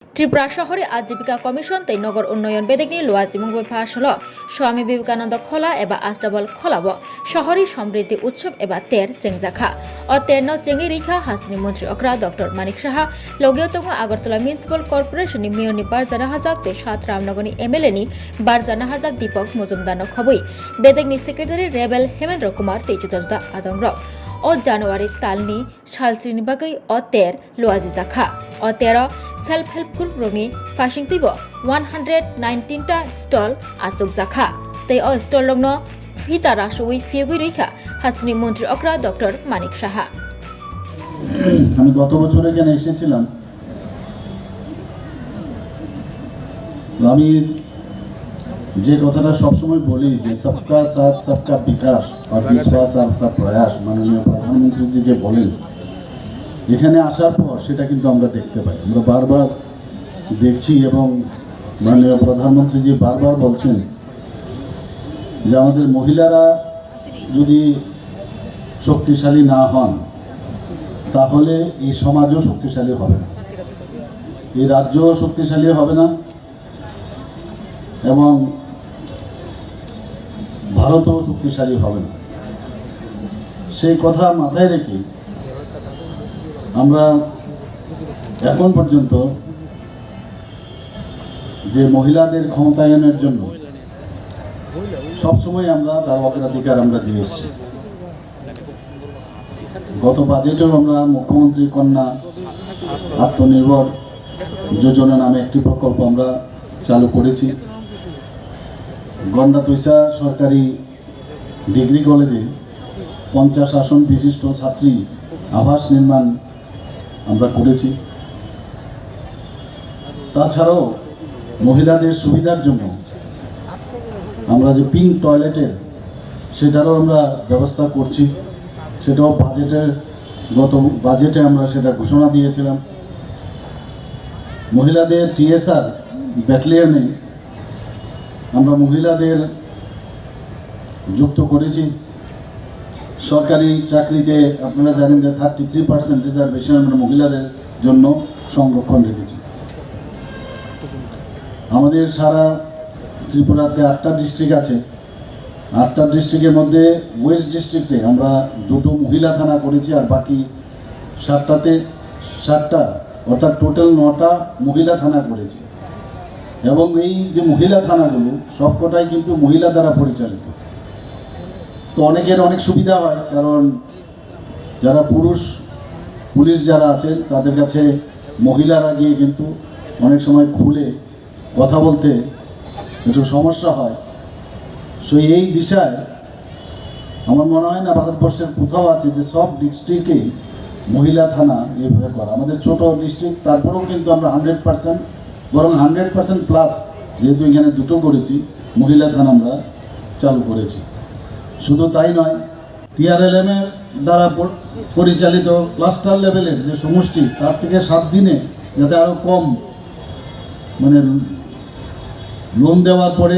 ত্রিপুরা শহরে আজীবিকা কমিশন তৈ নগর উন্নয়ন বেদেগনি লোয়াজিমুং ফাসল স্বামী বিবেকানন্দ খোলা এবা আস্তাবল খোলাব শহরী সমৃদ্ধি উৎসব এবা তের চেংজাখা ও তের ন চেঙ্গি রেখা হাসনি মন্ত্রী অকরা ডক্টর মানিক সাহা লগেতং আগরতলা মিউনিসিপাল কর্পোরেশন মেয়রনি বারজানা হাজাক তে সাত রামনগরনি এমএলএ নি বারজানা হাজাক দীপক মজুমদার খবই বেদেগনি সেক্রেটারি রেবেল হেমেন্দ্র কুমার তেজুদা আদংরক ও জানুয়ারি তালনি সালশ্রীনি বাগৈ ও তের লোয়াজি জাখা ও তের সেলফ হেল্প গ্রুপ রনি ফাশিং তিব 119টা স্টল আচুক জাখা তৈ ও স্টল লগ্ন ফিতা রাসুই ফিগুই রেখা হাসনি মন্ত্রী অকরা ডক্টর মানিক সাহা। আমি গত বছর এখানে এসেছিলাম। আমি যে কথাটা সবসময় বলি যে সবকা সাথ সবকা বিকাশ আর বিশ্বাস আর তা প্রয়াস মাননীয় প্রধানমন্ত্রী যে বলেন, এখানে আসার পর সেটা কিন্তু আমরা দেখতে পাই, আমরা বারবার দেখছি এবং মাননীয় প্রধানমন্ত্রী যে বারবার বলছেন যে আমাদের মহিলারা যদি শক্তিশালী না হন তাহলে এই সমাজও শক্তিশালী হবে না, এই রাজ্যও শক্তিশালী হবে না এবং ভারতও শক্তিশালী হবে না। সেই কথা মাথায় রেখে আমরা এখন পর্যন্ত যে মহিলাদের ক্ষমতায়নের জন্য সবসময় আমরা তার অগ্রাধিকার আমরা দিয়ে এসেছি। গত বাজেটেও আমরা মুখ্যমন্ত্রী কন্যা আত্মনির্ভর যোজনা নামে একটি প্রকল্প আমরা চালু করেছি। গন্ডা তৈসা সরকারি ডিগ্রি কলেজে 50 আসন বিশিষ্ট ছাত্রী আবাস নির্মাণ আমরা করেছি। তাছাড়াও মহিলাদের সুবিধার জন্য আমরা যে পিঙ্ক টয়লেটের সেটারও আমরা ব্যবস্থা করছি, সেটাও গত বাজেটে আমরা সেটা ঘোষণা দিয়েছিলাম। মহিলাদের টিএসআর ব্যাটালিয়নে আমরা মহিলাদের যুক্ত করেছি। সরকারি চাকরিতে আপনারা জানেন যে 33% রিজার্ভেশন আমরা মহিলাদের জন্য সংরক্ষণ রেখেছি। আমাদের সারা ত্রিপুরাতে 8টা ডিস্ট্রিক্ট আছে, 8টা ডিস্ট্রিক্টের মধ্যে ওয়েস্ট ডিস্ট্রিক্টে আমরা 2টো মহিলা থানা করেছি আর বাকি 7টা অর্থাৎ টোটাল 9টা মহিলা থানা করেছি। এবং এই যে মহিলা থানাগুলো সবকটাই কিন্তু মহিলা দ্বারা পরিচালিত। তো অনেকের অনেক সুবিধা হয়, কারণ যারা পুলিশ যারা আছেন তাদের কাছে মহিলারা গিয়ে কিন্তু অনেক সময় খুলে কথা বলতে একটু সমস্যা হয়। সো এই দিশায় আমার মনে হয় না ভারতবর্ষের কোথাও আছে যে সব ডিস্ট্রিক্টেই মহিলা থানা এইভাবে করা। আমাদের ছোট ডিস্ট্রিক্ট, তারপরেও কিন্তু আমরা 100% বরং 100% প্লাস, যেহেতু এখানে 2টো করেছি, মহিলা থানা আমরা চালু করেছি। শুধু তাই নয়, টিআরএলএম এর দ্বারা পরিচালিত ক্লাস্টার লেভেলের যে সমষ্টি, তার থেকে 7 দিনে যাতে আরও কম মানে লোন দেওয়ার পরে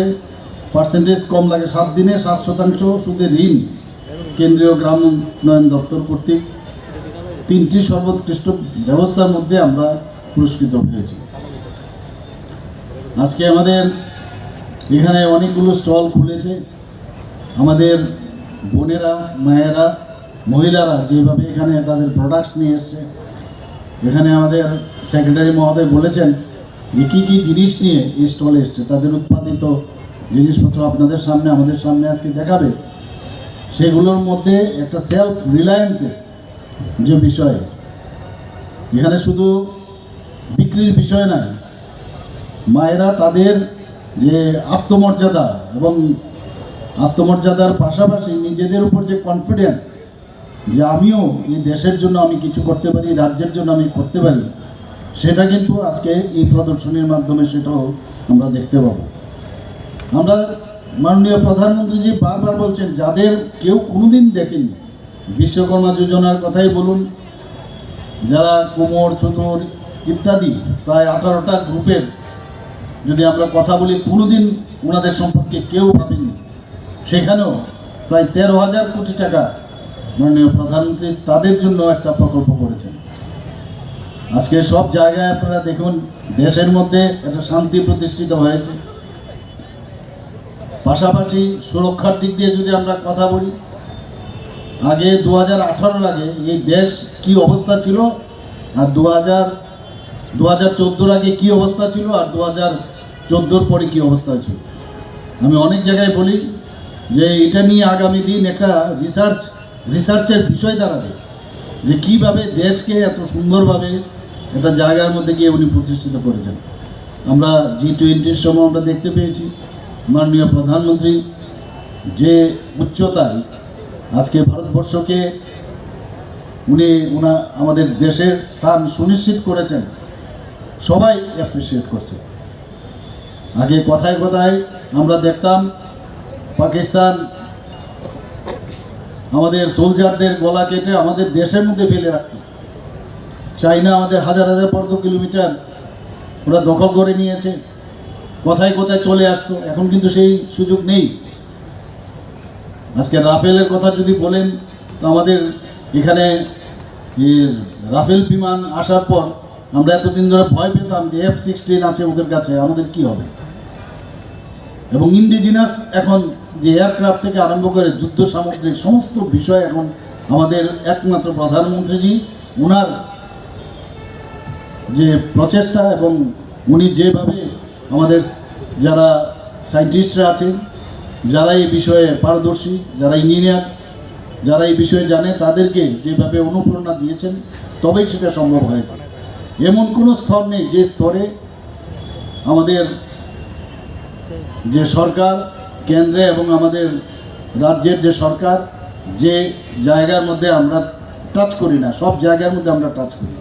পার্সেন্টেজ কম লাগে, 7 দিনে 7% সুদে ঋণ কেন্দ্রীয় গ্রাম উন্নয়ন দপ্তর কর্তৃক 3টি সর্বোৎকৃষ্ট ব্যবস্থার মধ্যে আমরা পুরস্কৃত হয়েছি। আজকে আমাদের এখানে অনেকগুলো স্টল খুলেছে। আমাদের বোনেরা, মায়েরা, মহিলারা যেভাবে এখানে তাদের প্রোডাক্টস নিয়ে এসছে, এখানে আমাদের সেক্রেটারি মহোদয় বলেছেন যে কী কী জিনিস নিয়ে এই স্টলে এসছে, তাদের উৎপাদিত জিনিসপত্র আপনাদের সামনে আমাদের সামনে আজকে দেখাবে। সেগুলোর মধ্যে একটা সেলফ রিলায়েন্সের যে বিষয়, এখানে শুধু বিক্রির বিষয় নয়, মায়েরা তাদের যে আত্মমর্যাদা এবং আত্মমর্যাদার পাশাপাশি নিজেদের উপর যে কনফিডেন্স যে আমিও এই দেশের জন্য আমি কিছু করতে পারি, রাজ্যের জন্য আমি করতে পারি, সেটা কিন্তু আজকে এই প্রদর্শনীর মাধ্যমে সেটাও আমরা দেখতে পাবো। আমরা মাননীয় প্রধানমন্ত্রীজি বারবার বলছেন যাদের কেউ কোনোদিন দেখেনি, বিশ্বকর্মা যোজনার কথাই বলুন, যারা কুমোর, চতুর ইত্যাদি প্রায় 18টা গ্রুপের যদি আমরা কথা বলি, কোনোদিন ওনাদের সম্পর্কে কেউ ভাবেনি। সেখানেও প্রায় 13,000 কোটি টাকা মাননীয় প্রধানমন্ত্রী তাদের জন্য একটা প্রকল্প করেছেন। আজকে সব জায়গায় আপনারা দেখুন দেশের মধ্যে একটা শান্তি প্রতিষ্ঠিত হয়েছে। পাশাপাশি সুরক্ষার দিক দিয়ে যদি আমরা কথা বলি, আগে 2018 আগে এই দেশ কি অবস্থা ছিল, আর 2014 আগে কি অবস্থা ছিল, আর 2014 পরে কি অবস্থা ছিল। আমি অনেক জায়গায় বলি যে এটা নিয়ে আগামী দিন একটা রিসার্চের বিষয় দাঁড়াবে, যে কীভাবে দেশকে এত সুন্দরভাবে একটা জায়গার মধ্যে গিয়ে উনি প্রতিষ্ঠিত করেছেন। আমরা G20 সময় আমরা দেখতে পেয়েছি মাননীয় প্রধানমন্ত্রী যে উচ্চতায় আজকে ভারতবর্ষকে উনি আমাদের দেশের স্থান সুনিশ্চিত করেছেন, সবাই অ্যাপ্রিসিয়েট করছে। আগে কথায় কথায় আমরা দেখতাম পাকিস্তান আমাদের সোলজারদের গলা কেটে আমাদের দেশের মধ্যে ফেলে রাখত, চাইনা আমাদের হাজার হাজার বর্গ কিলোমিটার ওরা দখল করে নিয়েছে, কথায় কথায় চলে আসতো। এখন কিন্তু সেই সুযোগ নেই। আজকে রাফেলের কথা যদি বলেন, তো আমাদের এখানে রাফেল বিমান আসার পর আমরা এতদিন ধরে ভয় পেতাম যে F-16 আছে ওদের কাছে, আমাদের কি হবে। এবং ইন্ডিজিনাস এখন যে এয়ারক্রাফট থেকে আরম্ভ করে যুদ্ধ সামগ্রিক সমস্ত বিষয় এখন আমাদের একমাত্র প্রধানমন্ত্রীজি ওনার যে প্রচেষ্টা, এবং উনি যেভাবে আমাদের যারা সায়েন্টিস্টরা আছেন, যারা এই বিষয়ে পারদর্শী, যারা ইঞ্জিনিয়ার, যারা এই বিষয়ে জানে, তাদেরকে যেভাবে অনুপ্রেরণা দিয়েছেন, তবেই সেটা সম্ভব হয়েছে। এমন কোনো স্তর নেই যে স্তরে আমাদের যে সরকার কেন্দ্রে এবং আমাদের রাজ্যের যে সরকার যে জায়গার মধ্যে আমরা টাচ করি না, সব জায়গার মধ্যে আমরা টাচ করি।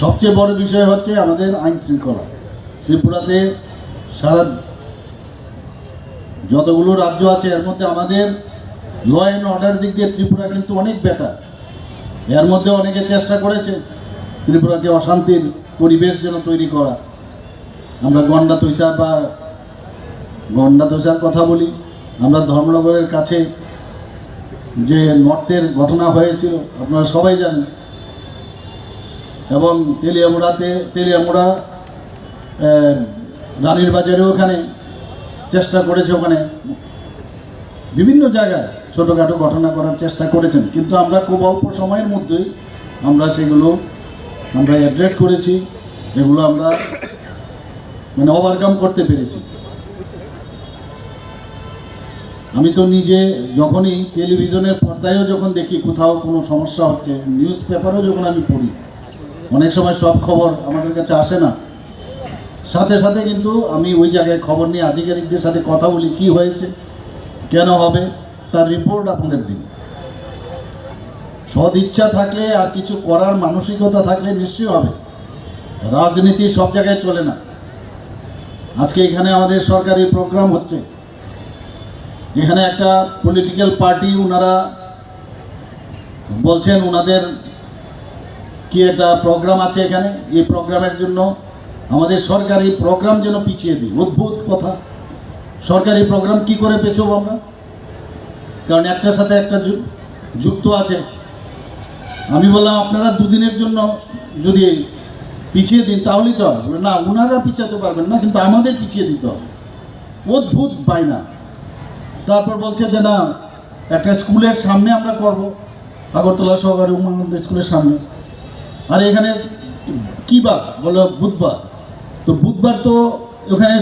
সবচেয়ে বড় বিষয় হচ্ছে আমাদের আইন শৃঙ্খলা। ত্রিপুরাতে সারা যতগুলো রাজ্য আছে এর মধ্যে আমাদের ল অ্যান্ড অর্ডার দিক দিয়ে ত্রিপুরা কিন্তু অনেক বেটার। এর মধ্যে অনেকে চেষ্টা করেছে ত্রিপুরাকে অশান্তির পরিবেশ যেন তৈরি করা। আমরা গন্ডা তৈসার কথা বলি। আমরা ধর্মনগরের কাছে যে নর্থের ঘটনা হয়েছিল আপনারা সবাই জানেন, এবং তেলিয়ামুড়া রানীর বাজারে ওখানে চেষ্টা করেছে, ওখানে বিভিন্ন জায়গায় ছোটোখাটো ঘটনা করার চেষ্টা করেছেন, কিন্তু আমরা খুব অল্প সময়ের মধ্যেই আমরা সেগুলো অ্যাড্রেস করেছি, এগুলো আমরা ওভারকাম করতে পেরেছি। আমি তো নিজে যখনই টেলিভিশনের পর্দায়ও যখন দেখি কোথাও কোনো সমস্যা হচ্ছে, নিউজ পেপারও যখন আমি পড়ি, অনেক সময় সব খবর আমাদের কাছে আসে না, সাথে সাথে কিন্তু আমি ওই জায়গায় খবর নিয়ে আধিকারিকদের সাথে কথা বলি, কি হয়েছে, কেন হবে, তার রিপোর্ট আপনাদের দিন। সদ ইচ্ছা থাকলে আর কিছু করার মানসিকতা থাকলে নিশ্চয়ই হবে। রাজনীতি সব জায়গায় চলে না। আজকে এখানে আমাদের সরকারি প্রোগ্রাম হচ্ছে, এখানে একটা পলিটিক্যাল পার্টি ওনারা বলছেন ওনাদের কি একটা প্রোগ্রাম আছে এখানে, এই প্রোগ্রামের জন্য আমাদের সরকারি প্রোগ্রাম যেন পিছিয়ে দিই। অদ্ভুত কথা, সরকারি প্রোগ্রাম কি করে পেছবো আমরা? কারণ একটার সাথে একটা যুক্ত আছে। আমি বললাম আপনারা দুদিনের জন্য যদি পিছিয়ে দিন তাহলেই তো হবে। না, ওনারা পিছাতে পারবেন না, কিন্তু আমাদের পিছিয়ে দিতে হবে। অদ্ভুত বায়না। তারপর বলছে যে না, একটা স্কুলের সামনে আমরা করব, আগরতলা সহকারী উমানন্দ স্কুলের সামনে। আর এখানে কী বার বলো? বুধবার। তো বুধবার তো ওখানে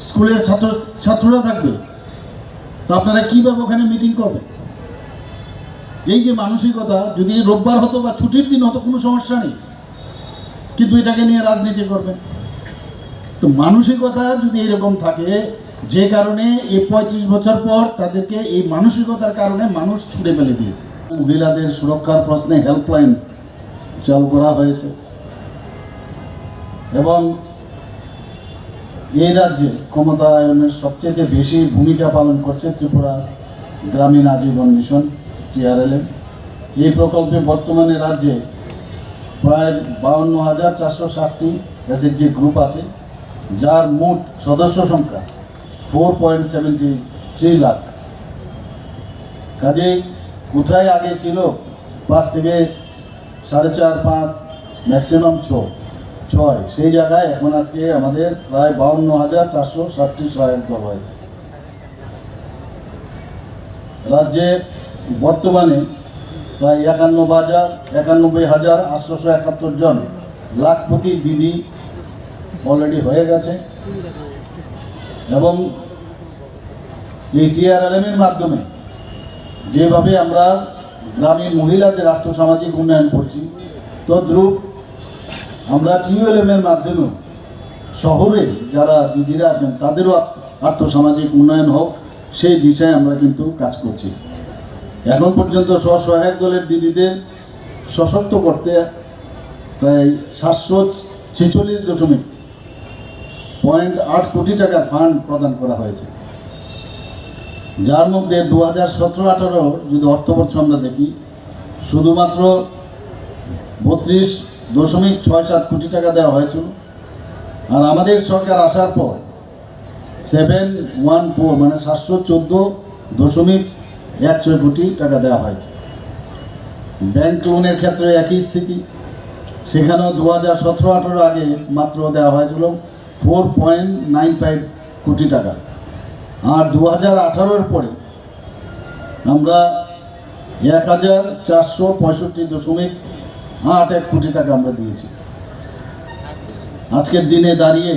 স্কুলের ছাত্ররা থাকবে, তো আপনারা কীভাবে ওখানে মিটিং করবেন? এই যে মানসিকতা, যদি রোববার হতো বা ছুটির দিন হতো কোনো সমস্যা নেই, কিন্তু এটাকে নিয়ে রাজনীতি করবেন। তো মানসিকতা যদি এরকম থাকে, যে কারণে এই 35 বছর পর তাদেরকে এই মানসিকতার কারণে মানুষ ছুড়ে ফেলে দিয়েছে। মহিলাদের সুরক্ষার প্রশ্নে হেল্পলাইন চালু করা হয়েছে, এবং এই রাজ্যে ক্ষমতায়নের সবচেয়ে বেশি ভূমিকা পালন করছে ত্রিপুরা গ্রামীণ আজীবন মিশন TRLM। এই প্রকল্পে বর্তমানে রাজ্যে প্রায় 52,460টি SHG গ্রুপ আছে, যার মোট সদস্য সংখ্যা 4.73 লাখ। কাজেই কোথায় আগে ছিল 5 থেকে 4.5-5 ম্যাক্সিমাম ছয়, সেই জায়গায় এখন আজকে আমাদের প্রায় 52,460টি সহায়ক দল হয়েছে। রাজ্যে বর্তমানে প্রায় 91,871 জন লাখপতি দিদি অলরেডি হয়ে গেছে এবং এই টিআরএলএমের মাধ্যমে যেভাবে আমরা গ্রামীণ মহিলাদের আর্থসামাজিক উন্নয়ন করছি, তদ্রূপ আমরা টিউএলএমের মাধ্যমে শহরে যারা দিদিরা আছেন তাদেরও আর্থসামাজিক উন্নয়ন হোক সেই দিশায় আমরা কিন্তু কাজ করছি। এখন পর্যন্ত স্বসহায়ক দলের দিদিদের সশক্ত করতে প্রায় 746.8 কোটি টাকা ফান্ড প্রদান করা হয়েছে, যার মধ্যে 2017-18 যদি অর্থবর্ষ আমরা দেখি শুধুমাত্র 32.67 কোটি টাকা দেওয়া হয়েছিল। আর আমাদের সরকার আসার পর 714 মানে 714.16 কোটি টাকা দেওয়া হয়েছে। ব্যাংক লোনের ক্ষেত্রে একই স্থিতি, সেখানেও 2017-18 আগে মাত্র দেওয়া হয়েছিল 4.95 কোটি টাকা। আর 2018 পরে আমরা 1,465.81 কোটি টাকা আমরা দিয়েছি। আজকের দিনে দাঁড়িয়ে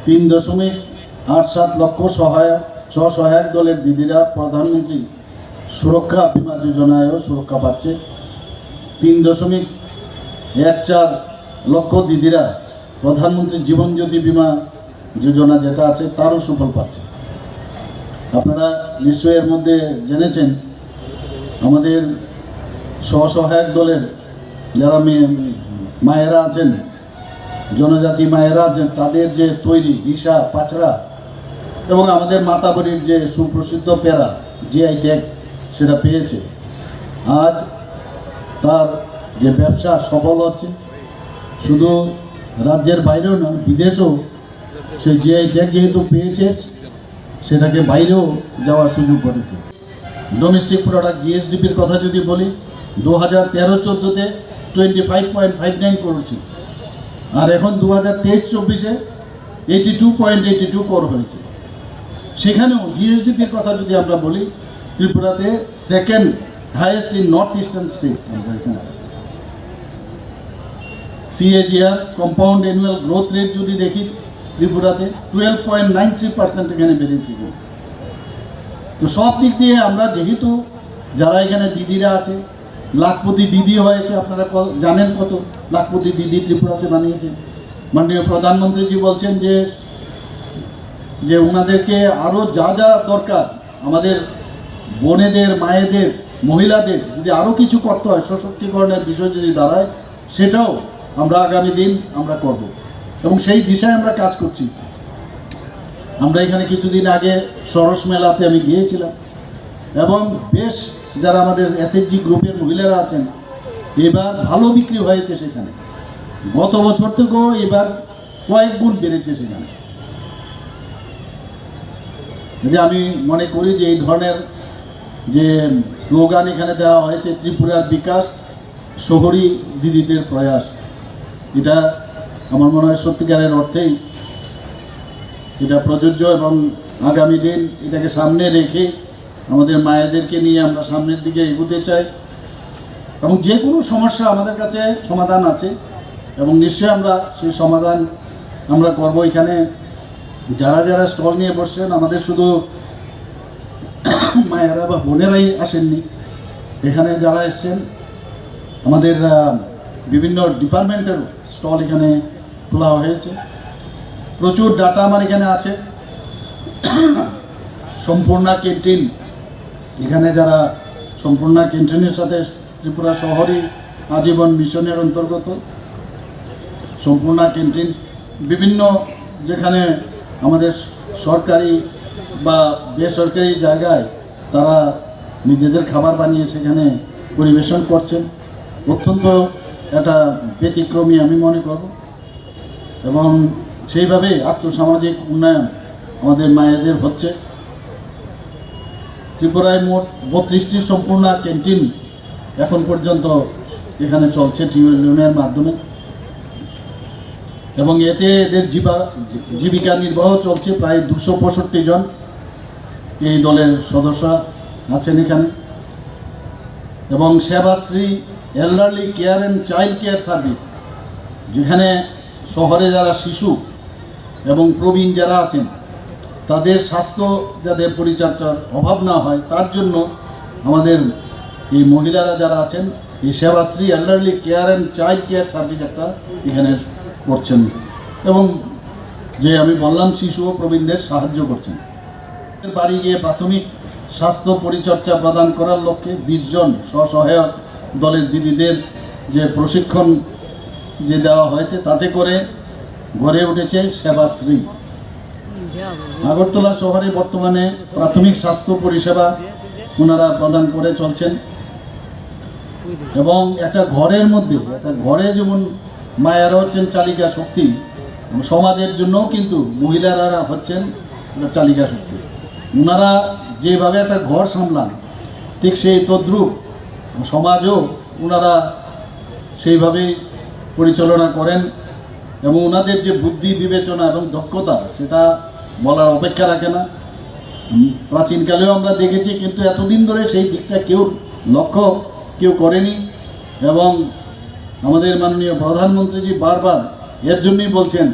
3.87 লক্ষ স্বসহায়ক দলের দিদিরা প্রধানমন্ত্রী সুরক্ষা বিমা যোজনায়ও সুরক্ষা পাচ্ছে। 3.14 লক্ষ দিদিরা প্রধানমন্ত্রী জীবন জ্যোতি বিমা যোজনা যেটা আছে তারও সুফল পাচ্ছে। আপনারা নিশ্চয়ই এর মধ্যে জেনেছেন আমাদের স্বসহায়ক দলের যারা মায়েরা আছেন, জনজাতি মায়েরা আছেন, তাদের যে তৈরি রিসা পাচড়া এবং আমাদের মাতাবাড়ির যে সুপ্রসিদ্ধ পেরা জিআই ট্যাগ সেটা পেয়েছে। আজ তার যে ব্যবসা সফল হচ্ছে, শুধু রাজ্যের বাইরেও না বিদেশেও সেই জিআই ট্যাগ যেহেতু পেয়েছে সেটাকে বাইরেও যাওয়ার সুযোগ ঘটেছে। ডোমেস্টিক প্রোডাক্ট জিএসডিপির কথা যদি বলি 2013-14-তে 25.59 করেছি, আর এখন 2023-24-এ 82.82 কর হয়েছে। সেখানেও জিএসডিপির কথা যদি আমরা বলি ত্রিপুরাতে second highest in north eastern states আমরা এখানে আছি। CAGR compound annual growth rate যদি দেখি ত্রিপুরাতে 12.93% এখানে বেড়েছে। তো সব দিক দিয়ে আমরা যেহেতু যারা এখানে দিদিরা আছে লাখপতি দিদি হয়েছে, আপনারা জানেন কত লাখপতি দিদি ত্রিপুরাতে বানিয়েছেন। মাননীয় প্রধানমন্ত্রীজি বলছেন যে ওনাদেরকে আরও যা যা দরকার আমাদের বোনেদের, মায়েদের, মহিলাদের যদি আরও কিছু করতে হয়, সশক্তিকরণের বিষয় যদি দাঁড়ায়, সেটাও আমরা আগামী দিন আমরা করব এবং সেই দিশায় আমরা কাজ করছি। আমরা এখানে কিছুদিন আগে সরস মেলাতে আমি গিয়েছিলাম এবং বেশ যারা আমাদের এসএসজি গ্রুপের মহিলারা আছেন এবার ভালো বিক্রি হয়েছে সেখানে, গত বছর থেকেও এবার কয়েক গুণ বেড়েছে সেখানে। যে আমি মনে করি যে এই ধরনের যে স্লোগান এখানে দেওয়া হয়েছে ত্রিপুরার বিকাশ, শহরী দিদিদের প্রয়াস, এটা আমার মনে হয় সত্যিকারের অর্থেই এটা প্রযোজ্য এবং আগামী দিন এটাকে সামনে রেখে আমাদের মায়েদেরকে নিয়ে আমরা সামনের দিকে এগোতে চাই এবং যে কোনো সমস্যা আমাদের কাছে সমাধান আছে এবং নিশ্চয়ই আমরা সেই সমাধান আমরা করব। এখানে যারা যারা স্টল নিয়ে বসছেন আমাদের শুধু মায়েরা বা বোনেরাই আসেননি, এখানে যারা এসছেন আমাদের বিভিন্ন ডিপার্টমেন্টের স্টল এখানে খোলা হয়েছে। প্রচুর ডাটা আমার এখানে আছে। সম্পূর্ণা ক্যান্টিন, এখানে যারা সম্পূর্ণা ক্যান্টিনের সাথে ত্রিপুরা শহরী আজীবন মিশনের অন্তর্গত সম্পূর্ণা ক্যান্টিন, বিভিন্ন যেখানে আমাদের সরকারি বা বেসরকারি জায়গায় তারা নিজেদের খাবার বানিয়ে সেখানে পরিবেশন করছেন, অত্যন্ত একটা ব্যতিক্রমী আমি মনে করব এবং সেইভাবে আর্থসামাজিক উন্নয়ন আমাদের মায়েদের হচ্ছে। ত্রিপুরায় মোট 32টি সম্পূর্ণ ক্যান্টিন এখন পর্যন্ত এখানে চলছে টিউটোরিয়ালের মাধ্যমে, এবং এতে এদের জীবিকা নির্বাহ চলছে। প্রায় 265 জন এই দলের সদস্য আছেন এখানে। এবং Sebashri elderly care and child care service, যেখানে শহরে যারা শিশু এবং প্রবীণ যারা আছেন তাদের স্বাস্থ্য যাতে পরিচর্যার অভাব না হয় তার জন্য আমাদের এই মহিলারা যারা আছেন এই Sebashri elderly care and child care service একটা এখানে করছেন, এবং যে আমি বললাম শিশু ও প্রবীণদের সাহায্য করছেন। বাড়ি গিয়ে প্রাথমিক স্বাস্থ্য পরিচর্যা প্রদান করার লক্ষ্যে 20 জন স্বসহায়ক দলের দিদিদের যে প্রশিক্ষণ যে দেওয়া হয়েছে তাতে করে গড়ে উঠেছে সেবাশ্রী। আগরতলা শহরে বর্তমানে প্রাথমিক স্বাস্থ্য পরিষেবা ওনারা প্রদান করে চলছেন, এবং একটা ঘরের মধ্যে একটা ঘরে যেমন মায়েরা হচ্ছেন চালিকা শক্তি, সমাজের জন্যও কিন্তু মহিলারা হচ্ছেন একটা চালিকা শক্তি। ওনারা যেভাবে একটা ঘর সামলান ঠিক সেই তদ্রূপ সমাজও ওনারা সেইভাবেই পরিচালনা করেন, এবং ওনাদের যে বুদ্ধি বিবেচনা এবং দক্ষতা সেটা বলার অপেক্ষা রাখে না। প্রাচীনকালেও আমরা দেখেছি, কিন্তু এতদিন ধরে সেই দিকটা লক্ষ্য কেউ করেনি, এবং আমাদের মাননীয় প্রধানমন্ত্রীজি বারবার এর জন্যই বলছেন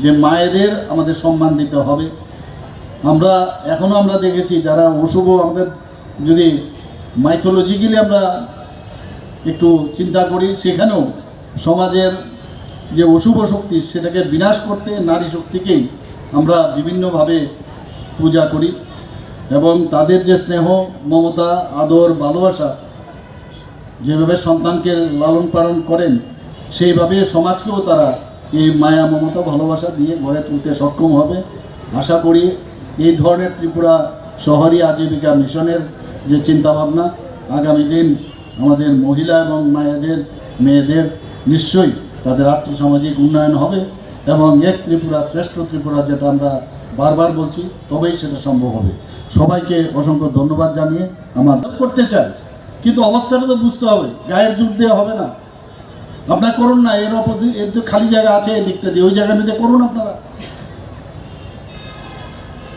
যে মায়েদের আমাদের সম্মান দিতে হবে। এখনও আমরা দেখেছি যারা অশুভ, আমাদের যদি মাইথোলজিক্যালি আমরা একটু চিন্তা করি সেখানেও সমাজের যে অশুভ শক্তি সেটাকে বিনাশ করতে নারী শক্তিকেই আমরা বিভিন্নভাবে পূজা করি, এবং তাদের যে স্নেহ মমতা আদর ভালোবাসা যেভাবে সন্তানকে লালন পালন করেন সেইভাবে সমাজকেও তারা এই মায়া মমতা ভালোবাসা দিয়ে গড়ে তুলতে সক্ষম হবে। আশা করি এই ধরনের ত্রিপুরা শহরী আজীবিকা মিশনের যে চিন্তাভাবনা আগামী দিন আমাদের মহিলা এবং মেয়েদের নিশ্চয়ই তাদের আর্থসামাজিক উন্নয়ন হবে, এবং এক ত্রিপুরা শ্রেষ্ঠ ত্রিপুরা যেটা আমরা বারবার বলছি তবেই সেটা সম্ভব হবে। সবাইকে অসংখ্য ধন্যবাদ জানিয়ে আমার করতে চাই, কিন্তু অবস্থাটা তো বুঝতে হবে, গায়ের জোর দেওয়া হবে না। আপনারা করুন না, এর অপোজিট এর তো খালি জায়গা আছে এই দিকটা দিয়ে, ওই জায়গা নিতে করুন আপনারা।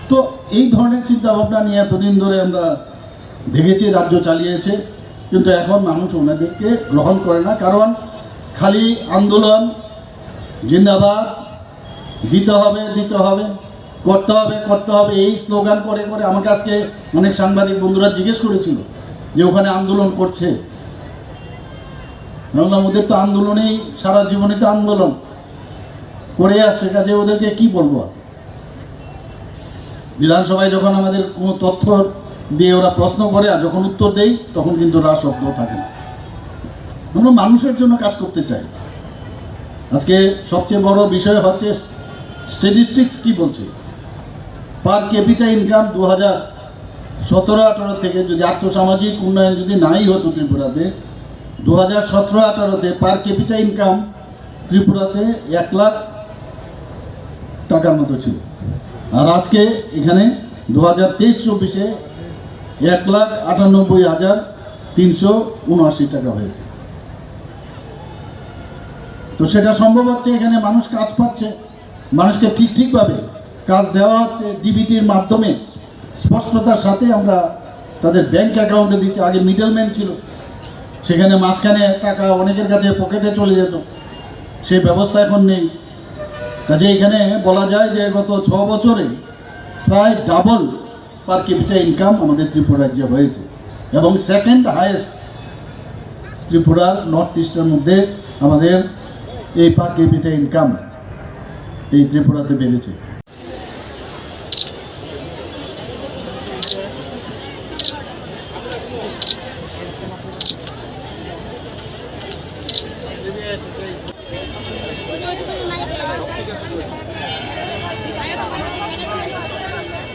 তো এই ধরনের চিন্তাভাবনা নিয়ে এতদিন ধরে আমরা দেখেছি রাজ্য চালিয়েছে, কিন্তু এখন মানুষ ওনাদেরকে গ্রহণ করে না, কারণ খালি আন্দোলন জিন্দাবাদ দিতে হবে করতে হবে এই স্লোগান করে করে আমাকে আজকে অনেক সাংবাদিক বন্ধুরা জিজ্ঞেস করেছিল যে ওখানে আন্দোলন করছে। ওদের তো আন্দোলনেই সারা জীবনে তো আন্দোলন করে আসছে, কাজে ওদেরকে কি বলবো। বিধানসভায় যখন আমাদের কোনো তথ্য দিয়ে ওরা প্রশ্ন করে আর যখন উত্তর দেই তখন কিন্তু রা শব্দ থাকে না। আমরা মানুষের জন্য কাজ করতে চাই। আজকে সবচেয়ে বড় বিষয় হচ্ছে স্ট্যাটিস্টিক্স কি বলছে, পার ক্যাপিটা ইনকাম 2017-18 থেকে যদি আর্থসামাজিক উন্নয়ন যদি নাই হতো ত্রিপুরাতে, 2017-18-তে পার ক্যাপিটা ইনকাম ত্রিপুরাতে 1 লাখ টাকার মতো ছিল, আর আজকে এখানে 2023-24-এ 1,98,379 টাকা হয়েছে। তো সেটা সম্ভব হচ্ছে এখানে মানুষ কাজ পাচ্ছে, মানুষকে ঠিকভাবে কাজ দেওয়া হচ্ছে ডিবিটির মাধ্যমে স্পষ্টতার সাথে আমরা তাদের ব্যাংক অ্যাকাউন্টে দিচ্ছি। আগে মিডলম্যান ছিল, সেখানে মাঝখানে টাকা অনেকের কাছে পকেটে চলে যেত, সেই ব্যবস্থা এখন নেই। কাজে এখানে বলা যায় যে গত 6 বছরে প্রায় ডাবল পার ক্যাপিটা ইনকাম আমাদের ত্রিপুরা রাজ্যে হয়েছে, এবং সেকেন্ড হাইয়েস্ট ত্রিপুরার নর্থ ইস্টের মধ্যে আমাদের এই পার ক্যাপিটা ইনকাম এই ত্রিপুরাতে বেড়েছে।